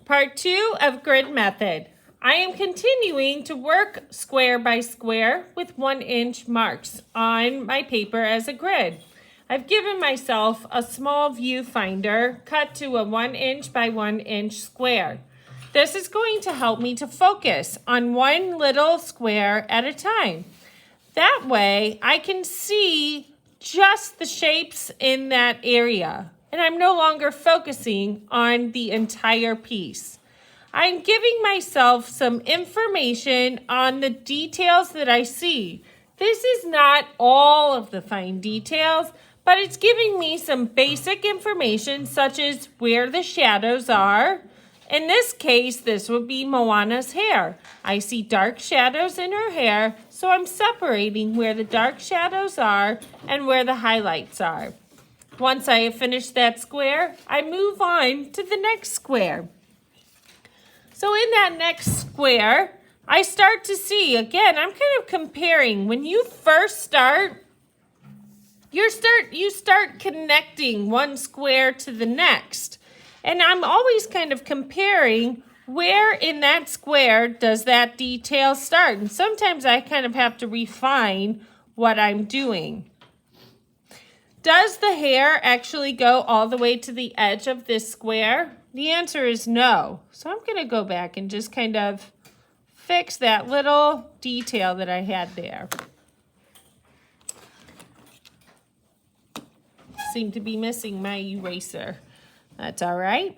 Part 2 of grid method. I am continuing to work square by square with 1-inch marks on my paper as a grid. I've given myself a small viewfinder cut to a 1-inch by 1-inch square. This is going to help me to focus on one little square at a time. That way I can see just the shapes in that area, and I'm no longer focusing on the entire piece. I'm giving myself some information on the details that I see. This is not all of the fine details, but it's giving me some basic information such as where the shadows are. In this case, this would be Moana's hair. I see dark shadows in her hair, so I'm separating where the dark shadows are and where the highlights are. Once I have finished that square, I move on to the next square. So in that next square, I start to see, again, I'm kind of comparing. When you first start, you start connecting one square to the next. And I'm always kind of comparing where in that square does that detail start. And sometimes I kind of have to refine what I'm doing. Does the hair actually go all the way to the edge of this square? The answer is no. So I'm going to go back and just kind of fix that little detail that I had there. Seem to be missing my eraser. That's all right.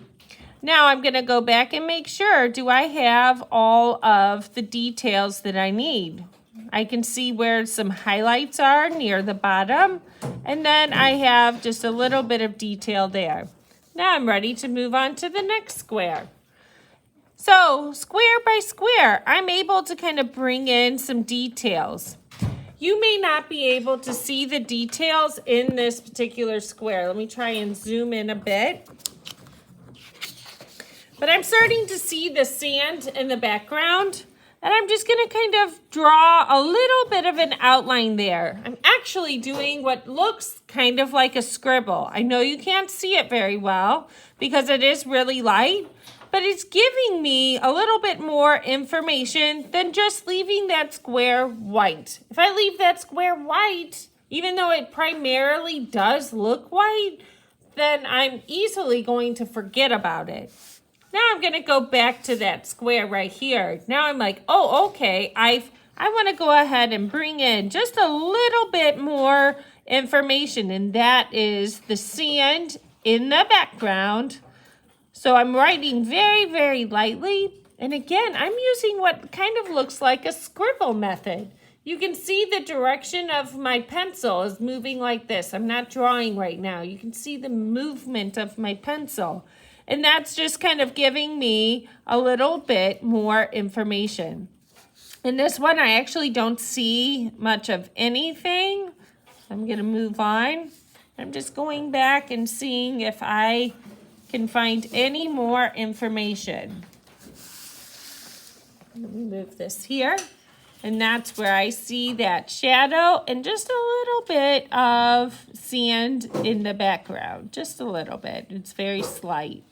Now I'm going to go back and make sure, do I have all of the details that I need? I can see where some highlights are near the bottom, and then I have just a little bit of detail there. Now I'm ready to move on to the next square. So square by square, I'm able to kind of bring in some details. You may not be able to see the details in this particular square. Let me try and zoom in a bit. But I'm starting to see the sand in the background, and I'm just going to kind of draw a little bit of an outline there. I'm actually doing what looks kind of like a scribble. I know you can't see it very well because it is really light, but it's giving me a little bit more information than just leaving that square white. If I leave that square white, even though it primarily does look white, then I'm easily going to forget about it. Now I'm going to go back to that square right here. Now I'm like, oh, okay, I want to go ahead and bring in just a little bit more information, and that is the sand in the background. So I'm writing very, very lightly. And again, I'm using what kind of looks like a scribble method. You can see the direction of my pencil is moving like this. I'm not drawing right now. You can see the movement of my pencil. And that's just kind of giving me a little bit more information. In this one, I actually don't see much of anything. I'm going to move on. I'm just going back and seeing if I can find any more information. Let me move this here. And that's where I see that shadow and just a little bit of sand in the background. Just a little bit. It's very slight.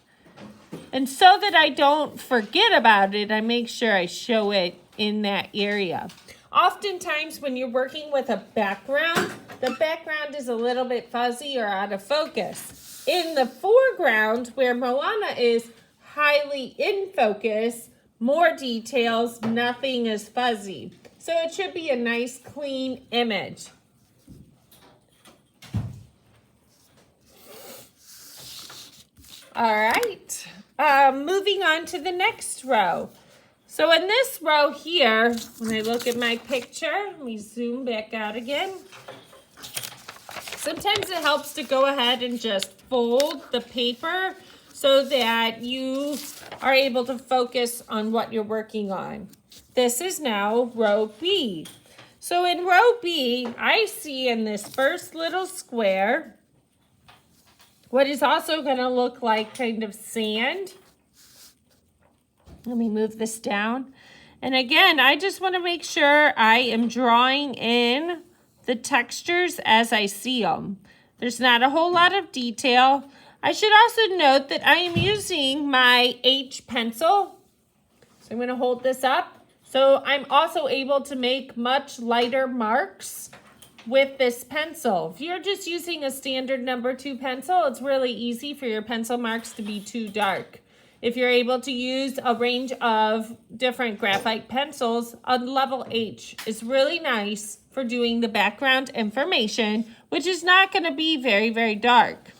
And so that I don't forget about it, I make sure I show it in that area. Oftentimes when you're working with a background, the background is a little bit fuzzy or out of focus. In the foreground, where Moana is highly in focus, more details, nothing is fuzzy. So it should be a nice clean image. All right. Moving on to the next row. So in this row here, when I look at my picture, let me zoom back out again. Sometimes it helps to go ahead and just fold the paper so that you are able to focus on what you're working on. This is now row B. So in row B, I see in this first little square what is also going to look like kind of sand. Let me move this down. And again, I just want to make sure I am drawing in the textures as I see them. There's not a whole lot of detail. I should also note that I am using my H pencil. So I'm going to hold this up. So I'm also able to make much lighter marks with this pencil. If you're just using a standard number 2 pencil, it's really easy for your pencil marks to be too dark. If you're able to use a range of different graphite pencils, a level H is really nice for doing the background information, which is not going to be very, very dark.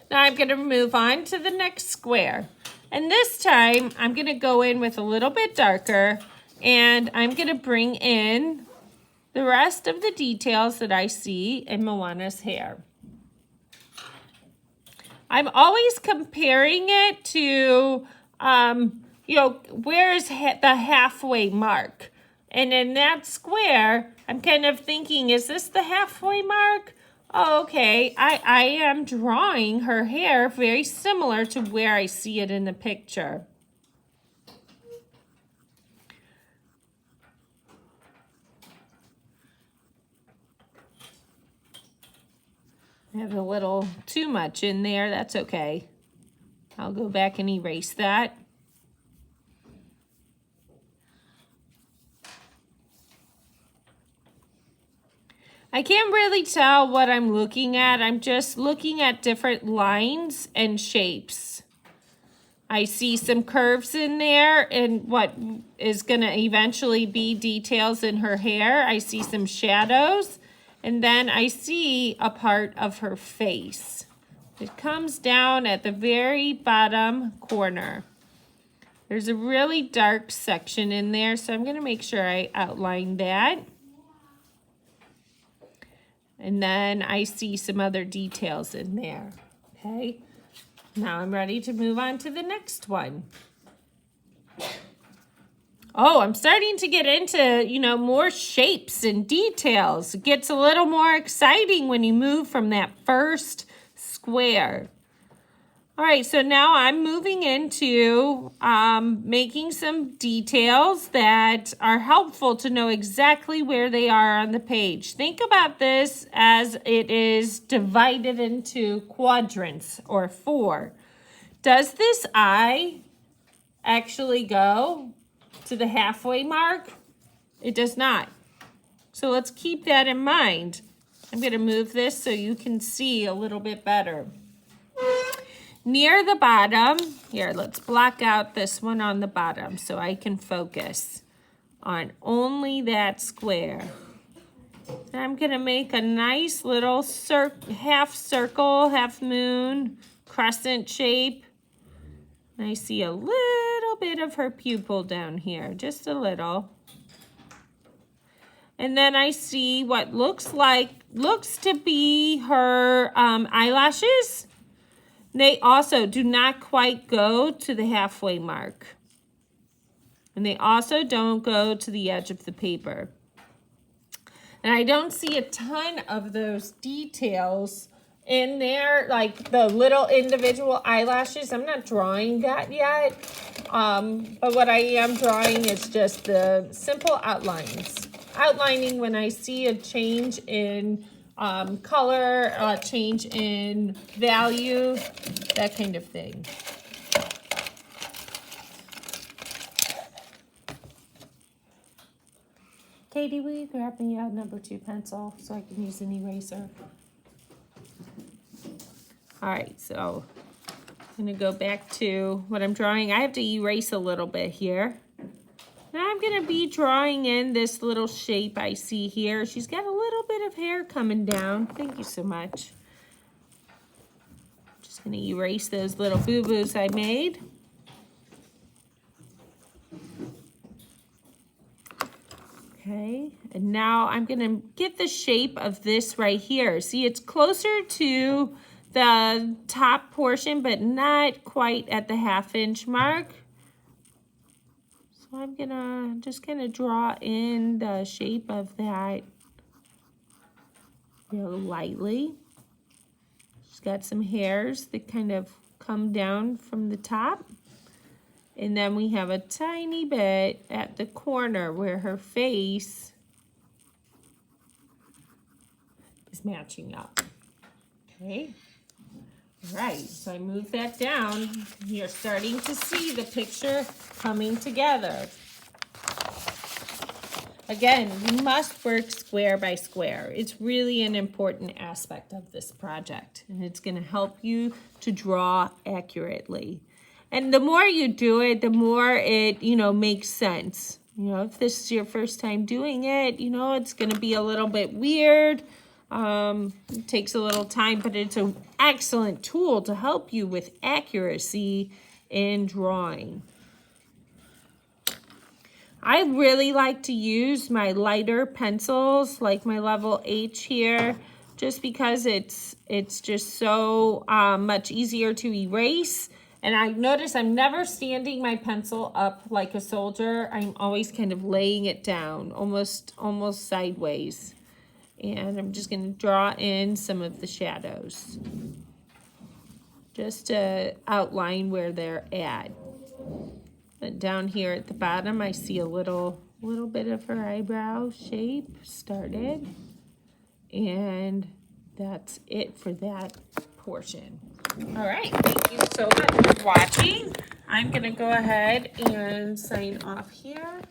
Now I'm going to move on to the next square. And this time I'm going to go in with a little bit darker, and I'm going to bring in the rest of the details that I see in Moana's hair. I'm always comparing it to, where is the halfway mark? And in that square, I'm kind of thinking, is this the halfway mark? Oh, okay, I am drawing her hair very similar to where I see it in the picture. I have a little too much in there. That's okay. I'll go back and erase that. I can't really tell what I'm looking at. I'm just looking at different lines and shapes. I see some curves in there and what is going to eventually be details in her hair. I see some shadows. And then I see a part of her face. It comes down at the very bottom corner. There's a really dark section in there, so I'm going to make sure I outline that. And then I see some other details in there. Okay, now I'm ready to move on to the next one. Oh, I'm starting to get into, more shapes and details. It gets a little more exciting when you move from that first square. All right, so now I'm moving into making some details that are helpful to know exactly where they are on the page. Think about this as it is divided into quadrants or 4. Does this eye actually go to the halfway mark? It does not. So let's keep that in mind. I'm going to move this so you can see a little bit better. Near the bottom, here, let's block out this one on the bottom so I can focus on only that square. And I'm going to make a nice little half circle, half moon, crescent shape. And I see a little bit of her pupil down here, just a little. And then I see what looks to be her eyelashes. They also do not quite go to the halfway mark. And they also don't go to the edge of the paper. And I don't see a ton of those details in there, like the little individual eyelashes. I'm not drawing that yet. But what I am drawing is just the simple outlines. Outlining when I see a change in color, a change in value, that kind of thing. Katie, will you grab me a number 2 pencil so I can use an eraser? All right, so I'm going to go back to what I'm drawing. I have to erase a little bit here. Now I'm going to be drawing in this little shape I see here. She's got a little bit of hair coming down. Thank you so much. Just going to erase those little boo-boos I made. Okay, and now I'm going to get the shape of this right here. See, it's closer to the top portion, but not quite at the half-inch mark. So I'm gonna just kind of draw in the shape of that real lightly. She's got some hairs that kind of come down from the top. And then we have a tiny bit at the corner where her face is matching up. Okay. All right, so I move that down. You're starting to see the picture coming together. Again, you must work square by square. It's really an important aspect of this project, and it's going to help you to draw accurately. And the more you do it, the more it, makes sense. If this is your first time doing it, it's going to be a little bit weird. It takes a little time, but it's an excellent tool to help you with accuracy in drawing. I really like to use my lighter pencils, like my level H here, just because it's just so much easier to erase. And I notice I'm never standing my pencil up like a soldier. I'm always kind of laying it down, almost sideways. And I'm just going to draw in some of the shadows, just to outline where they're at. But down here at the bottom, I see a little bit of her eyebrow shape started. And that's it for that portion. All right, thank you so much for watching. I'm going to go ahead and sign off here.